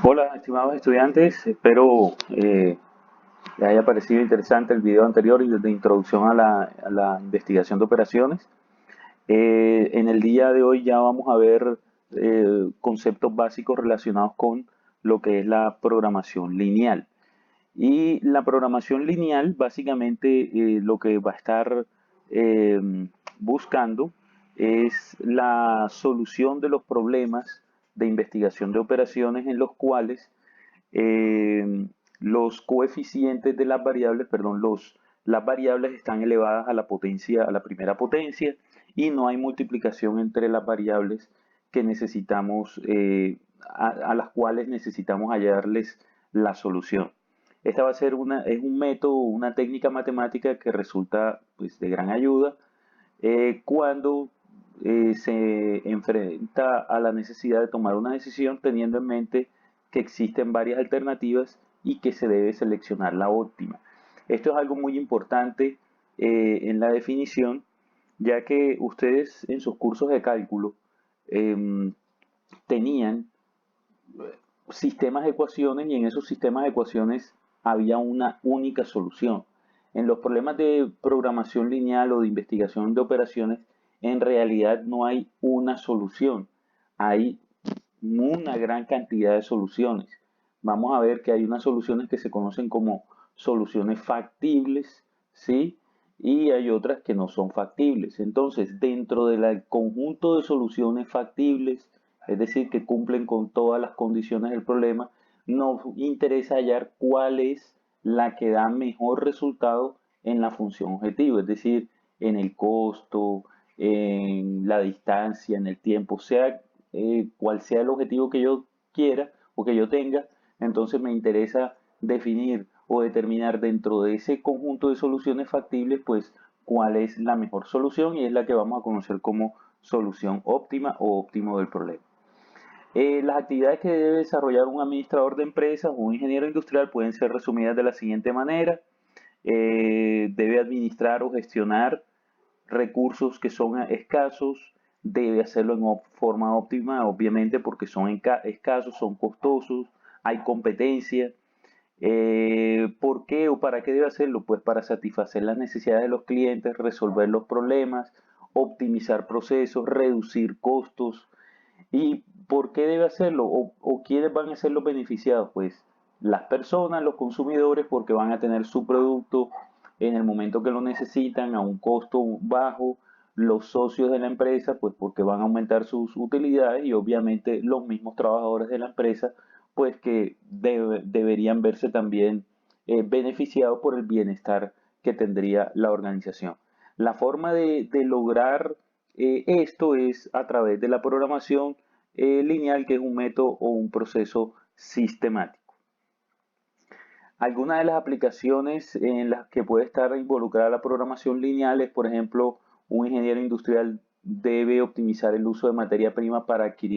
Hola, estimados estudiantes, espero les haya parecido interesante el video anterior y de introducción a la investigación de operaciones. En el día de hoy ya vamos a ver conceptos básicos relacionados con lo que es la programación lineal. Y la programación lineal, básicamente, lo que va a estar eh, buscando es la solución de los problemas de investigación de operaciones en los cuales eh, los coeficientes de las variables, perdón, las variables están elevadas a la potencia, a la primera potencia, y no hay multiplicación entre las variables que necesitamos, a las cuales necesitamos hallarles la solución. Esta va a ser es un método, una técnica matemática que resulta, pues, de gran ayuda cuando se enfrenta a la necesidad de tomar una decisión teniendo en mente que existen varias alternativas y que se debe seleccionar la óptima. Esto es algo muy importante en la definición, ya que ustedes en sus cursos de cálculo eh, tenían sistemas de ecuaciones y en esos sistemas de ecuaciones había una única solución. En los problemas de programación lineal o de investigación de operaciones, en realidad no hay una solución, hay una gran cantidad de soluciones. Vamos a ver que hay unas soluciones que se conocen como soluciones factibles, ¿sí? Y hay otras que no son factibles. Entonces, dentro del conjunto de soluciones factibles, es decir, que cumplen con todas las condiciones del problema, nos interesa hallar cuál es la que da mejor resultado en la función objetivo, es decir, en el costo, en la distancia, en el tiempo, sea cual sea el objetivo que yo quiera o que yo tenga, entonces me interesa definir o determinar dentro de ese conjunto de soluciones factibles, pues cuál es la mejor solución y es la que vamos a conocer como solución óptima o óptimo del problema. Las actividades que debe desarrollar un administrador de empresas o un ingeniero industrial pueden ser resumidas de la siguiente manera. Debe administrar o gestionar recursos que son escasos, debe hacerlo en forma óptima, obviamente porque son escasos, son costosos, hay competencia. ¿Por qué o para qué debe hacerlo? Pues para satisfacer las necesidades de los clientes, resolver los problemas, optimizar procesos, reducir costos. ¿Y por qué debe hacerlo? ¿O quiénes van a ser los beneficiados? Pues las personas, los consumidores, porque van a tener su producto en el momento que lo necesitan a un costo bajo. Los socios de la empresa, pues porque van a aumentar sus utilidades y obviamente los mismos trabajadores de la empresa, pues que deberían verse también beneficiados por el bienestar que tendría la organización. La forma de lograr esto es a través de la programación lineal, que es un método o un proceso sistemático. Algunas de las aplicaciones en las que puede estar involucrada la programación lineal es, por ejemplo, un ingeniero industrial debe optimizar el uso de materia prima para que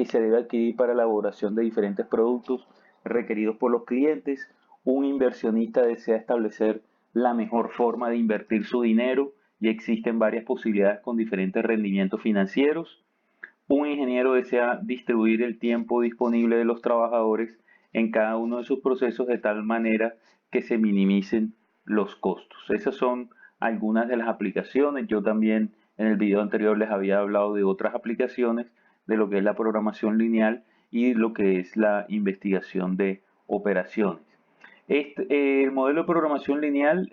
se debe adquirir para la elaboración de diferentes productos requeridos por los clientes. Un inversionista desea establecer la mejor forma de invertir su dinero y existen varias posibilidades con diferentes rendimientos financieros. Un ingeniero desea distribuir el tiempo disponible de los trabajadores en cada uno de sus procesos de tal manera que se minimicen los costos. Esas son algunas de las aplicaciones. Yo también en el video anterior les había hablado de otras aplicaciones de lo que es la programación lineal y lo que es la investigación de operaciones. El modelo de programación lineal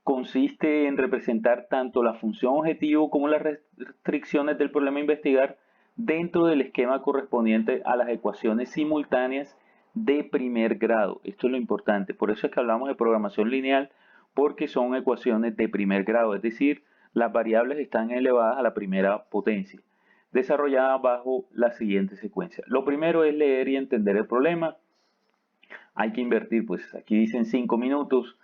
consiste en representar tanto la función objetivo como las restricciones del problema a investigar dentro del esquema correspondiente a las ecuaciones simultáneas de primer grado. Esto es lo importante. Por eso es que hablamos de programación lineal, porque son ecuaciones de primer grado, es decir, las variables están elevadas a la primera potencia, desarrolladas bajo la siguiente secuencia. Lo primero es leer y entender el problema. Hay que invertir, pues aquí dicen 5 minutos,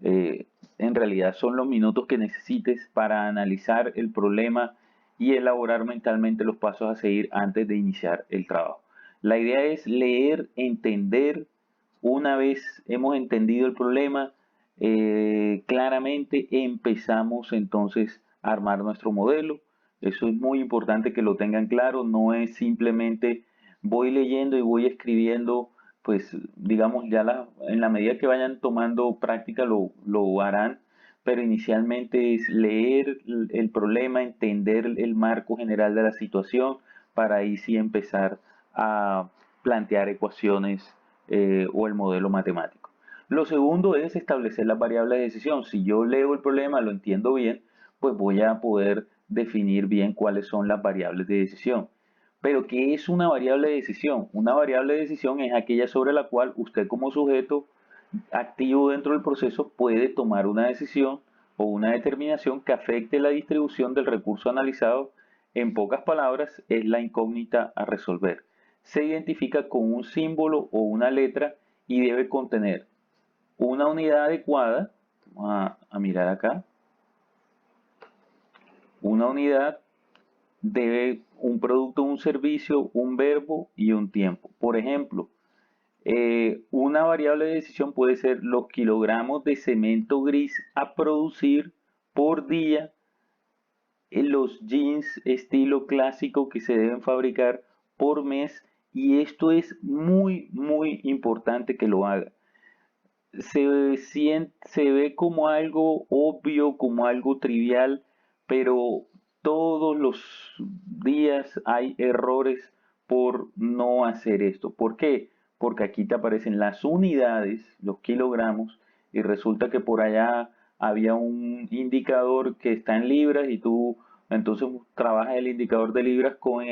en realidad son los minutos que necesites para analizar el problema y elaborar mentalmente los pasos a seguir antes de iniciar el trabajo. La idea es leer, entender. Una vez hemos entendido el problema claramente, empezamos entonces a armar nuestro modelo. Eso es muy importante que lo tengan claro, no es simplemente voy leyendo y voy escribiendo, pues digamos, en la medida que vayan tomando práctica lo harán, pero inicialmente es leer el problema, entender el marco general de la situación, para ahí sí empezar a plantear ecuaciones o el modelo matemático. Lo segundo es establecer las variables de decisión. Si yo leo el problema, lo entiendo bien, pues voy a poder definir bien cuáles son las variables de decisión. Pero, ¿qué es una variable de decisión? Una variable de decisión es aquella sobre la cual usted como sujeto activo dentro del proceso puede tomar una decisión o una determinación que afecte la distribución del recurso analizado. En pocas palabras, es la incógnita a resolver. Se identifica con un símbolo o una letra y debe contener una unidad adecuada. Vamos a mirar acá. Una unidad debe un producto, un servicio, un verbo y un tiempo. Por ejemplo, una variable de decisión puede ser los kilogramos de cemento gris a producir por día en los jeans estilo clásico que se deben fabricar por mes, y esto es muy importante que lo haga. Se ve como algo obvio, como algo trivial, pero todos los días hay errores por no hacer esto. ¿Por qué? Porque aquí te aparecen las unidades, los kilogramos, y resulta que por allá había un indicador que está en libras y tú entonces trabajas el indicador de libras con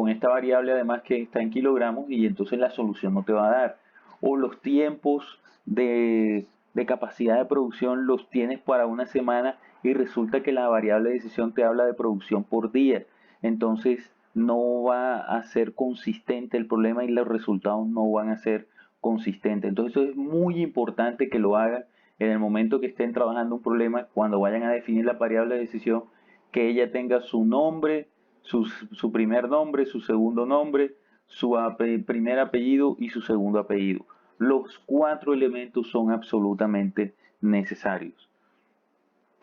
esta variable además que está en kilogramos, y entonces la solución no te va a dar. O los tiempos de capacidad de producción los tienes para una semana y resulta que la variable de decisión te habla de producción por día. Entonces no va a ser consistente el problema y los resultados no van a ser consistentes. Entonces eso es muy importante que lo hagan en el momento que estén trabajando un problema, cuando vayan a definir la variable de decisión, que ella tenga su nombre, su primer nombre, su segundo nombre, su primer apellido y su segundo apellido. Los cuatro elementos son absolutamente necesarios.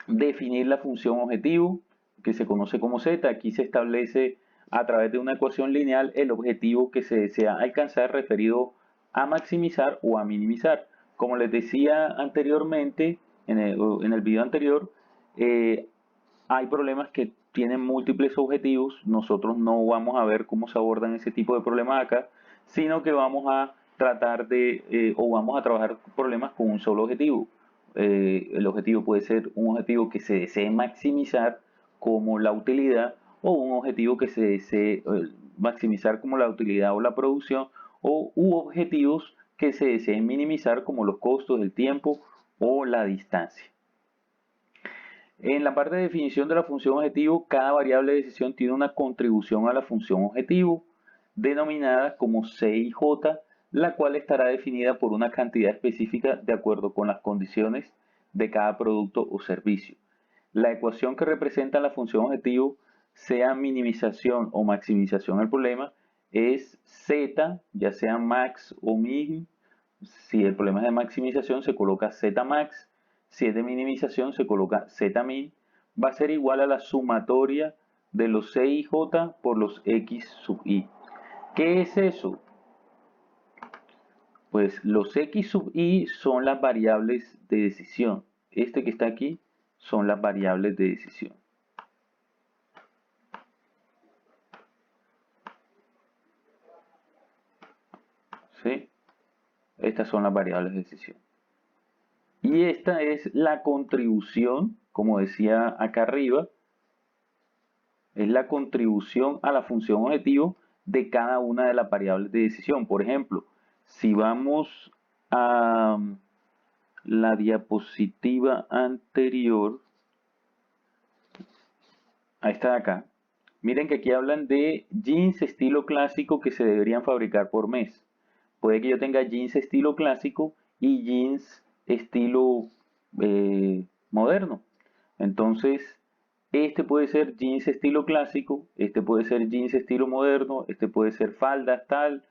Definir la función objetivo, que se conoce como z. Aquí se establece a través de una ecuación lineal el objetivo que se desea alcanzar referido a maximizar o a minimizar. Como les decía anteriormente, en el video anterior, hay problemas que tienen múltiples objetivos. Nosotros no vamos a ver cómo se abordan ese tipo de problemas acá, sino que vamos a tratar o vamos a trabajar problemas con un solo objetivo. El objetivo puede ser un objetivo que se desee maximizar, como la utilidad, o un objetivo que se desee maximizar, como la utilidad o la producción, o objetivos que se deseen minimizar, como los costos, el tiempo o la distancia. En la parte de definición de la función objetivo, cada variable de decisión tiene una contribución a la función objetivo, denominada como C y J, la cual estará definida por una cantidad específica de acuerdo con las condiciones de cada producto o servicio. La ecuación que representa la función objetivo, sea minimización o maximización del problema, es Z, ya sea max o min. Si el problema es de maximización, se coloca Z max. Si es de minimización, se coloca Z min. Va a ser igual a la sumatoria de los C y J por los X sub I. ¿Qué es eso? Pues los X sub I son las variables de decisión. Este que está aquí son las variables de decisión. ¿Sí? Estas son las variables de decisión. Y esta es la contribución, como decía acá arriba, es la contribución a la función objetivo de cada una de las variables de decisión. Por ejemplo, si vamos a la diapositiva anterior, a esta de acá, miren que aquí hablan de jeans estilo clásico que se deberían fabricar por mes. Puede que yo tenga jeans estilo clásico y jeans estilo moderno. Entonces, este puede ser jeans estilo clásico, este puede ser jeans estilo moderno, este puede ser faldas tal,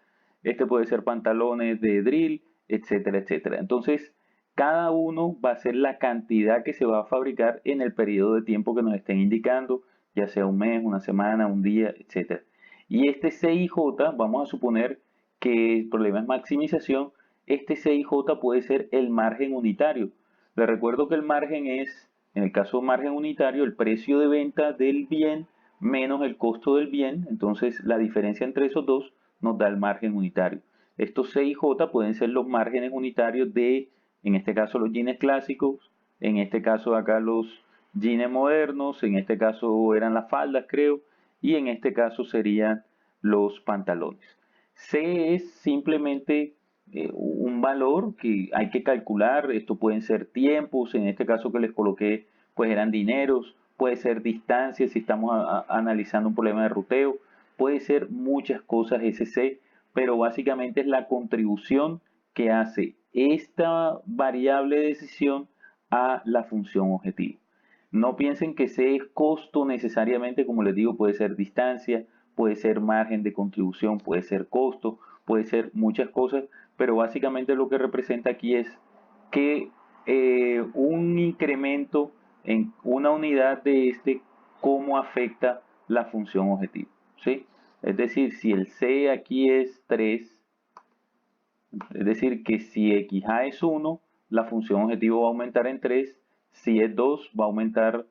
este puede ser pantalones de drill, etcétera, etcétera. Entonces, cada uno va a ser la cantidad que se va a fabricar en el periodo de tiempo que nos estén indicando, ya sea un mes, una semana, un día, etcétera. Y este CIJ, vamos a suponer que el problema es maximización, este CIJ puede ser el margen unitario. Les recuerdo que el margen es, en el caso de margen unitario, el precio de venta del bien menos el costo del bien, entonces la diferencia entre esos dos nos da el margen unitario. Estos CIJ pueden ser los márgenes unitarios de, en este caso, los jeans clásicos, en este caso acá los jeans modernos, en este caso eran las faldas, creo, y en este caso serían los pantalones. C es simplemente un valor que hay que calcular, esto pueden ser tiempos, en este caso que les coloqué, pues eran dineros, puede ser distancia si estamos analizando un problema de ruteo, puede ser muchas cosas ese C, pero básicamente es la contribución que hace esta variable de decisión a la función objetivo. No piensen que C es costo necesariamente, como les digo, puede ser distancia, puede ser margen de contribución, puede ser costo, puede ser muchas cosas, pero básicamente lo que representa aquí es que un incremento en una unidad de cómo afecta la función objetivo, ¿sí? Es decir, si el C aquí es 3, es decir, que si XA es 1, la función objetivo va a aumentar en 3, si es 2, va a aumentar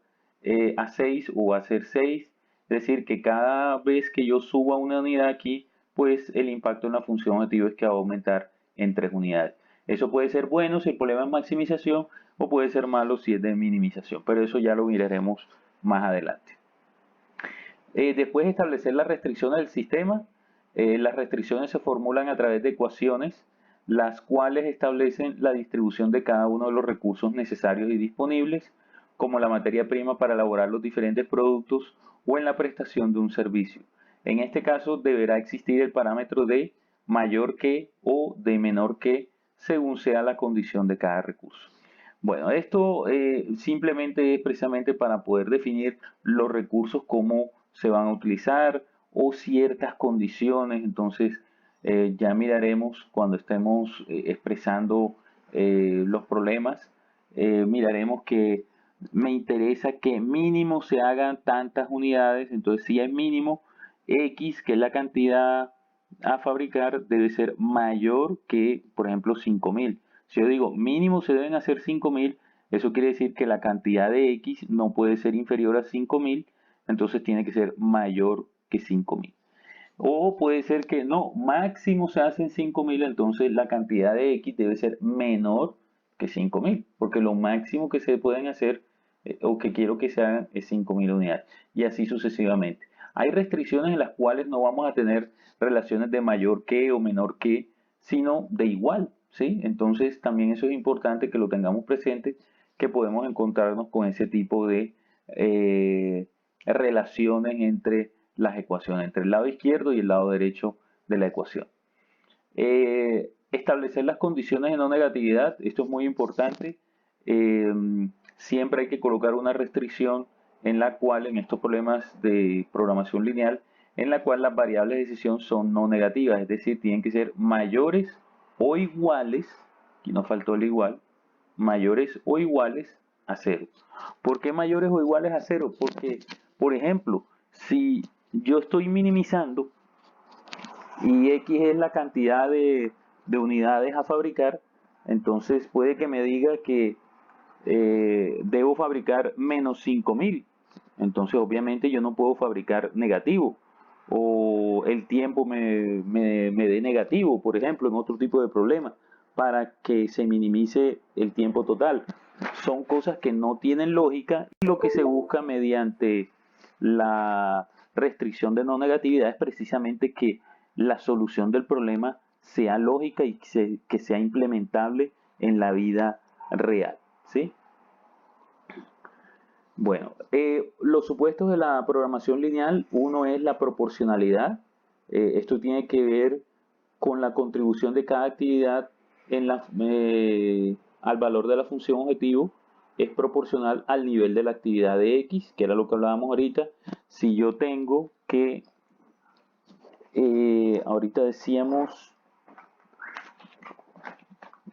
a 6 o va a ser 6, es decir, que cada vez que yo suba una unidad aquí, pues el impacto en la función objetivo es que va a aumentar en 3 unidades. Eso puede ser bueno si el problema es maximización o puede ser malo si es de minimización, pero eso ya lo miraremos más adelante. Después de establecer las restricciones del sistema, las restricciones se formulan a través de ecuaciones, las cuales establecen la distribución de cada uno de los recursos necesarios y disponibles, como la materia prima para elaborar los diferentes productos o en la prestación de un servicio. En este caso deberá existir el parámetro de mayor que o de menor que, según sea la condición de cada recurso. Bueno, esto simplemente es precisamente para poder definir los recursos, cómo se van a utilizar o ciertas condiciones. Entonces, ya miraremos cuando estemos expresando los problemas, miraremos que me interesa que mínimo se hagan tantas unidades. Entonces, si es mínimo, X, que es la cantidad a fabricar, debe ser mayor que, por ejemplo, 5.000. Si yo digo mínimo se deben hacer 5.000, eso quiere decir que la cantidad de X no puede ser inferior a 5.000, entonces tiene que ser mayor que 5.000. O puede ser que no, máximo se hacen 5.000, entonces la cantidad de X debe ser menor que 5.000, porque lo máximo que se pueden hacer o que quiero que se hagan es 5.000 unidades, y así sucesivamente. Hay restricciones en las cuales no vamos a tener relaciones de mayor que o menor que, sino de igual, ¿sí? Entonces también eso es importante que lo tengamos presente, que podemos encontrarnos con ese tipo de relaciones entre las ecuaciones, entre el lado izquierdo y el lado derecho de la ecuación. Establecer las condiciones de no negatividad, esto es muy importante. Siempre hay que colocar una restricción en la cual, en estos problemas de programación lineal, en la cual las variables de decisión son no negativas, es decir, tienen que ser mayores o iguales, aquí nos faltó el igual, mayores o iguales a 0. ¿Por qué mayores o iguales a 0? Porque, por ejemplo, si yo estoy minimizando y X es la cantidad de unidades a fabricar, entonces puede que me diga que debo fabricar menos 5.000. Entonces obviamente yo no puedo fabricar negativo. O el tiempo me dé negativo, por ejemplo, en otro tipo de problema, para que se minimice el tiempo total. Son cosas que no tienen lógica y lo que se busca mediante la restricción de no negatividad es precisamente que la solución del problema sea lógica y que sea implementable en la vida real, ¿sí? Bueno, los supuestos de la programación lineal, uno es la proporcionalidad. Esto tiene que ver con la contribución de cada actividad al valor de la función objetivo. Es proporcional al nivel de la actividad de X, que era lo que hablábamos ahorita. Si yo tengo que, ahorita decíamos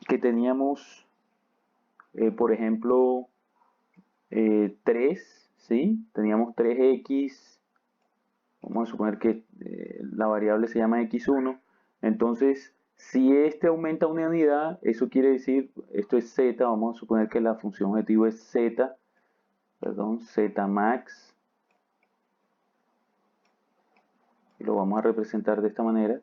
que teníamos, por ejemplo, 3, ¿sí? Teníamos 3X Vamos a suponer que la variable se llama x1. Entonces, si este aumenta una unidad, eso quiere decir, esto es z, vamos a suponer que la función objetivo es z, perdón, z max, y lo vamos a representar de esta manera,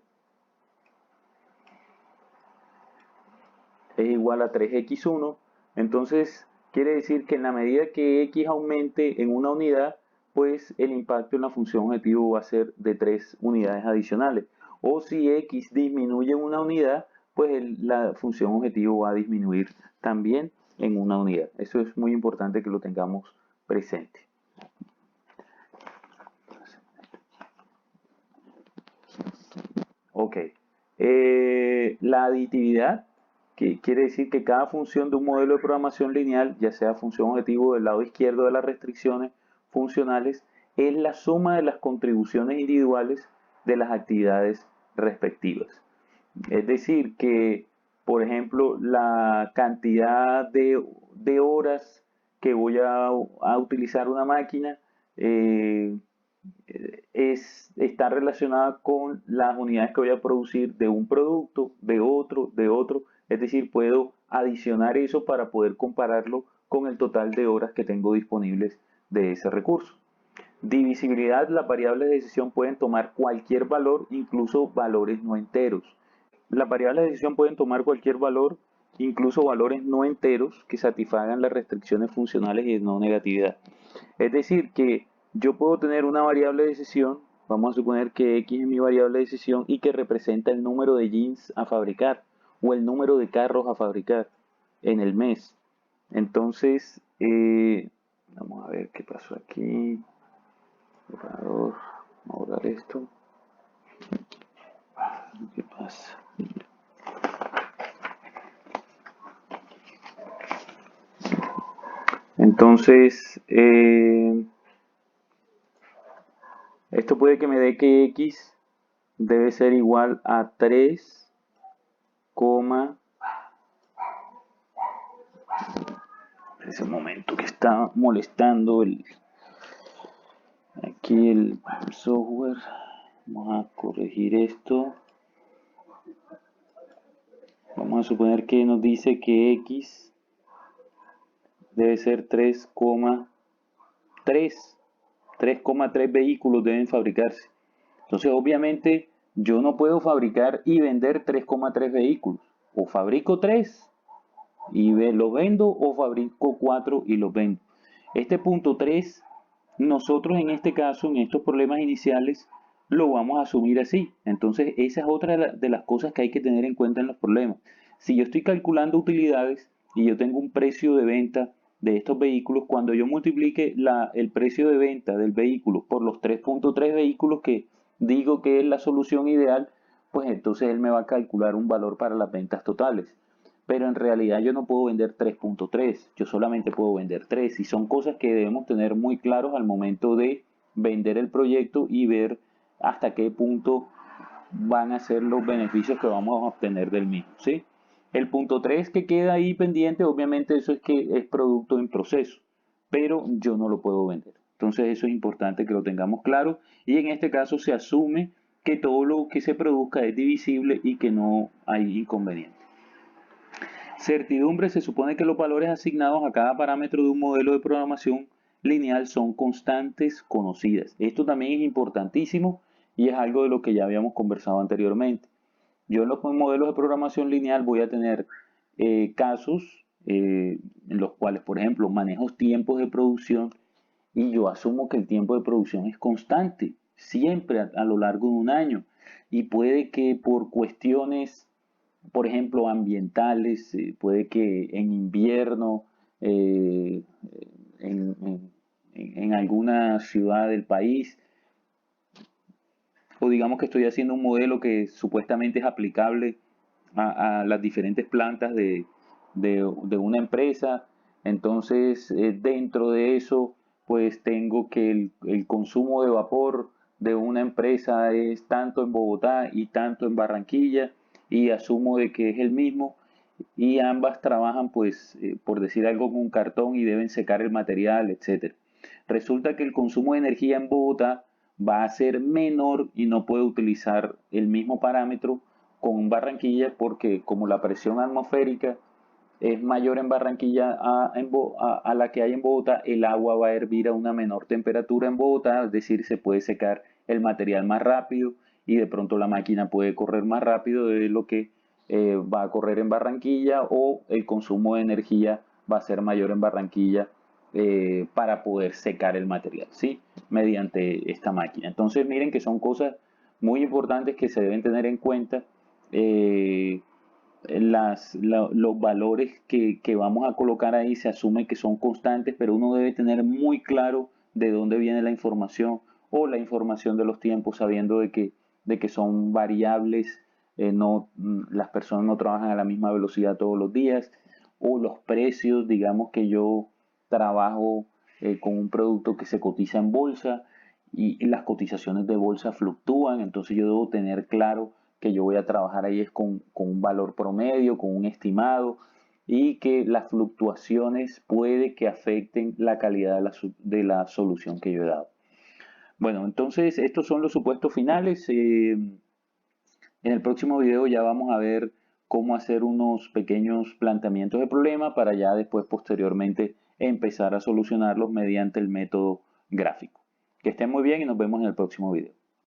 es igual a 3x1. Entonces, quiere decir que en la medida que x aumente en una unidad, pues el impacto en la función objetivo va a ser de 3 unidades adicionales. O si x disminuye en una unidad, pues la función objetivo va a disminuir también en una unidad. Eso es muy importante que lo tengamos presente. Ok. La aditividad, que quiere decir que cada función de un modelo de programación lineal, ya sea función objetivo del lado izquierdo de las restricciones funcionales, es la suma de las contribuciones individuales de las actividades respectivas. Es decir, que, por ejemplo, la cantidad de horas que voy a utilizar una máquina eh, está relacionada con las unidades que voy a producir de un producto, de otro, de otro. Es decir, puedo adicionar eso para poder compararlo con el total de horas que tengo disponibles de ese recurso. Divisibilidad, las variables de decisión pueden tomar cualquier valor, incluso valores no enteros. Las variables de decisión pueden tomar cualquier valor, incluso valores no enteros que satisfagan las restricciones funcionales y de no negatividad. Es decir, que yo puedo tener una variable de decisión, vamos a suponer que x es mi variable de decisión y que representa el número de jeans a fabricar o el número de carros a fabricar en el mes. Entonces, vamos a ver qué pasó aquí. Vamos a borrar esto. ¿Qué pasa? Entonces, esto puede que me dé que x debe ser igual a 3, ese momento que está molestando aquí el software. Vamos a corregir esto. Vamos a suponer que nos dice que x debe ser 3,3 vehículos deben fabricarse. Entonces, obviamente, yo no puedo fabricar y vender 3,3 vehículos. O fabrico 3 y los vendo, o fabrico 4 y los vendo. Este punto 3, nosotros en este caso, en estos problemas iniciales, lo vamos a asumir así. Entonces, esa es otra de las cosas que hay que tener en cuenta en los problemas. Si yo estoy calculando utilidades y yo tengo un precio de venta de estos vehículos, cuando yo multiplique el precio de venta del vehículo por los 3.3 vehículos que digo que es la solución ideal, pues entonces él me va a calcular un valor para las ventas totales. Pero en realidad yo no puedo vender 3.3, yo solamente puedo vender 3, y son cosas que debemos tener muy claros al momento de vender el proyecto y ver hasta qué punto van a ser los beneficios que vamos a obtener del mismo, ¿sí? El punto 3 que queda ahí pendiente, obviamente eso es que es producto en proceso, pero yo no lo puedo vender. Entonces eso es importante que lo tengamos claro, y en este caso se asume que todo lo que se produzca es divisible y que no hay inconveniente. Certidumbre: se supone que los valores asignados a cada parámetro de un modelo de programación lineal son constantes conocidas. Esto también es importantísimo y es algo de lo que ya habíamos conversado anteriormente. Yo en los modelos de programación lineal voy a tener casos en los cuales, por ejemplo, manejo tiempos de producción y yo asumo que el tiempo de producción es constante, siempre a lo largo de un año. Y puede que por cuestiones, por ejemplo, ambientales, puede que en invierno, eh, en, en- en alguna ciudad del país, o digamos que estoy haciendo un modelo que supuestamente es aplicable a las diferentes plantas de una empresa. Entonces, dentro de eso, pues tengo que el consumo de vapor de una empresa es tanto en Bogotá y tanto en Barranquilla, y asumo de que es el mismo, y ambas trabajan, pues, por decir algo, con cartón y deben secar el material, etcétera. Resulta que el consumo de energía en Bogotá va a ser menor y no puede utilizar el mismo parámetro con Barranquilla porque como la presión atmosférica es mayor en Barranquilla a la que hay en Bogotá, el agua va a hervir a una menor temperatura en Bogotá, es decir, se puede secar el material más rápido y de pronto la máquina puede correr más rápido de lo que va a correr en Barranquilla, o el consumo de energía va a ser mayor en Barranquilla para poder secar el material, ¿sí? Mediante esta máquina. Entonces miren que son cosas muy importantes que se deben tener en cuenta. Eh, los valores que vamos a colocar ahí se asume que son constantes, pero uno debe tener muy claro de dónde viene la información o la información de los tiempos, sabiendo de que son variables, no, las personas no trabajan a la misma velocidad todos los días, o los precios, digamos que yo trabajo con un producto que se cotiza en bolsa y las cotizaciones de bolsa fluctúan, entonces yo debo tener claro que yo voy a trabajar ahí es con un valor promedio, con un estimado, y que las fluctuaciones puede que afecten la calidad de la solución que yo he dado. Bueno, entonces estos son los supuestos finales. En el próximo video ya vamos a ver cómo hacer unos pequeños planteamientos de problema para ya después posteriormente empezar a solucionarlos mediante el método gráfico. Que estén muy bien y nos vemos en el próximo video.